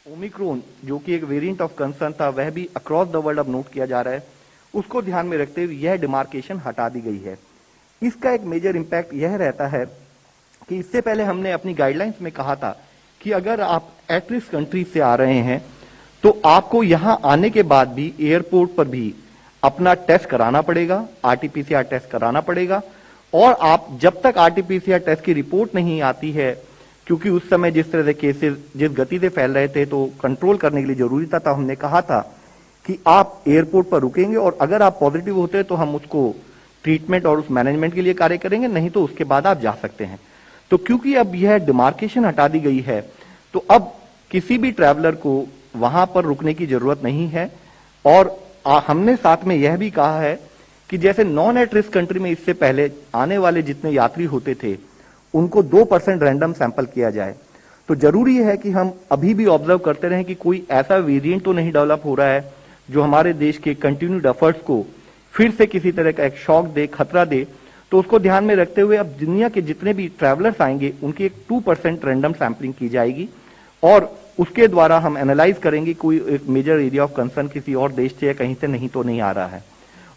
Omicron जो कि एक वेरिएंट ऑफ कंसर्न था, वह भी अक्रॉस द वर्ल्ड अब नोट किया जा रहा है। उसको ध्यान में रखते हुए यह डिमार्केशन हटा दी गई है। इसका एक मेजर इंपैक्ट यह रहता है कि इससे पहले हमने अपनी गाइडलाइंस में कहा था कि अगर आप एट रिस्क कंट्री से आ रहे हैं तो आपको यहां आने के बाद भी एयरपोर्ट पर भी अपना टेस्ट कराना पड़ेगा, आरटीपीसीआर टेस्ट कराना पड़ेगा। और आप जब तक आरटीपीसीआर टेस्ट की रिपोर्ट नहीं आती है, क्योंकि उस समय जिस तरह से केसेस जिस गति से फैल रहे थे तो कंट्रोल करने के लिए जरूरी था, तो हमने कहा था कि आप एयरपोर्ट पर रुकेंगे और अगर आप पॉजिटिव होते हैं तो हम उसको ट्रीटमेंट और उस मैनेजमेंट के लिए कार्य करेंगे, नहीं तो उसके बाद आप जा सकते हैं। तो क्योंकि अब यह डिमार्केशन हटा दी गई है तो अब किसी भी ट्रैवलर को वहां पर रुकने की जरूरत नहीं है। और हमने साथ में यह भी कहा है कि जैसे नॉन एट रिस्क कंट्री में इससे पहले आने वाले जितने यात्री होते थे उनको 2% रैंडम सैंपल किया जाए। तो जरूरी है कि हम अभी भी ऑब्जर्व करते रहें कि कोई ऐसा वेरिएंट तो नहीं डेवलप हो रहा है जो हमारे देश के कंटिन्यूड एफर्ट्स को फिर से किसी तरह का एक शॉक दे, खतरा दे। तो उसको ध्यान में रखते हुए अब दुनिया के जितने भी ट्रैवलर्स आएंगे उनकी एक 2% रैंडम सैंपलिंग की जाएगी और उसके द्वारा हम एनालाइज करेंगे कोई एक मेजर एरिया ऑफ कंसर्न किसी और देश से या कहीं से नहीं तो नहीं आ रहा है।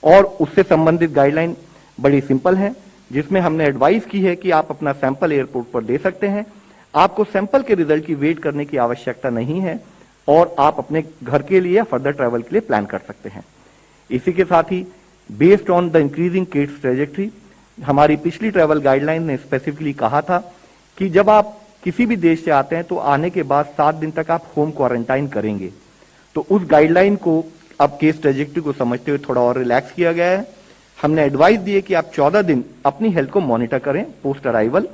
और उससे संबंधित गाइडलाइन बड़ी सिंपल है, जिसमें हमने एडवाइस की है कि आप अपना सैंपल एयरपोर्ट पर दे सकते हैं, आपको सैंपल के रिजल्ट की वेट करने की आवश्यकता नहीं है और आप अपने घर के लिए या फर्दर ट्रैवल के लिए प्लान कर सकते हैं। इसी के साथ ही based on the increasing case trajectory, हमारी पिछली ट्रैवल गाइडलाइन ने स्पेसिफिकली कहा था कि जब आप किसी भी देश से आते हैं तो आने के बाद 7 दिन तक आप होम क्वारंटाइन करेंगे। तो उस गाइडलाइन को अब केस ट्रेजेक्ट्री को समझते हुए थोड़ा और रिलैक्स किया गया है। हमने एडवाइस दी है कि आप 14 दिन अपनी हेल्थ को मॉनिटर करें पोस्ट अराइवल,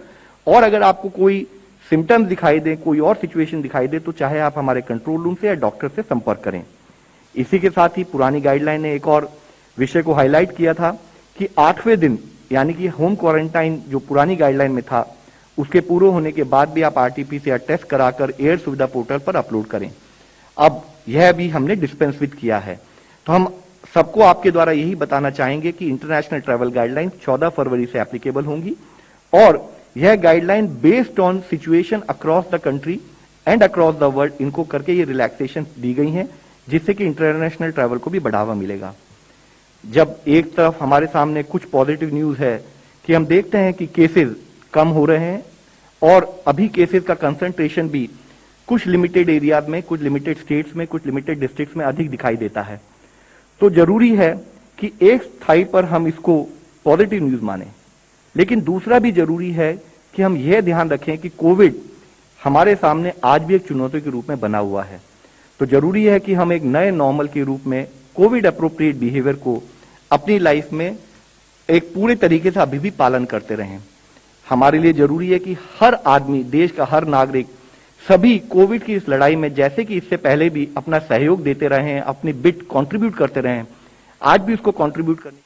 और अगर आपको कोई सिम्टम्स दिखाई दे, कोई और सिचुएशन दिखाई दे, तो चाहे आप हमारे कंट्रोल रूम से या डॉक्टर से संपर्क करें। इसी के साथ ही पुरानी गाइडलाइन ने एक और विषय को हाईलाइट किया था कि 8वें दिन यानी कि होम क्वारंटाइन जो पुरानी गाइडलाइन में था उसके पूरे होने के बाद भी आप आरटीपीसीआर टेस्ट कराकर एयर सुविधा पोर्टल पर अपलोड करें। अब यह भी हमने डिस्पेंस विद किया है। तो हम सबको आपके द्वारा यही बताना चाहेंगे कि इंटरनेशनल ट्रैवल गाइडलाइन 14 फरवरी से एप्लीकेबल होंगी और यह guideline based on situation across the country and across the world इनको करके ये रिलैक्सेशन दी गई हैं, जिससे कि इंटरनेशनल ट्रैवल को भी बढ़ावा मिलेगा। जब एक तरफ हमारे सामने कुछ पॉजिटिव न्यूज है कि हम देखते हैं कि केसेस कम हो रहे हैं और अभी केसेस का कंसंट्रेशन भी कुछ लिमिटेड एरिया में, कुछ लिमिटेड स्टेट्स में, कुछ लिमिटेड डिस्ट्रिक्ट्स में अधिक दिखाई देता है, तो जरूरी है कि एक स्थाई पर हम इसको पॉजिटिव न्यूज माने, लेकिन दूसरा भी जरूरी है कि हम यह ध्यान रखें कि कोविड हमारे सामने आज भी एक चुनौती के रूप में बना हुआ है। तो जरूरी है कि हम एक नए नॉर्मल के रूप में कोविड अप्रोप्रिएट बिहेवियर को अपनी लाइफ में एक पूरे तरीके से अभी भी पालन करते रहें। हमारे लिए जरूरी है कि हर आदमी, देश का हर नागरिक, सभी कोविड की इस लड़ाई में जैसे कि इससे पहले भी अपना सहयोग देते रहे हैं, अपनी बिट कंट्रीब्यूट करते रहे हैं, आज भी उसको कंट्रीब्यूट करने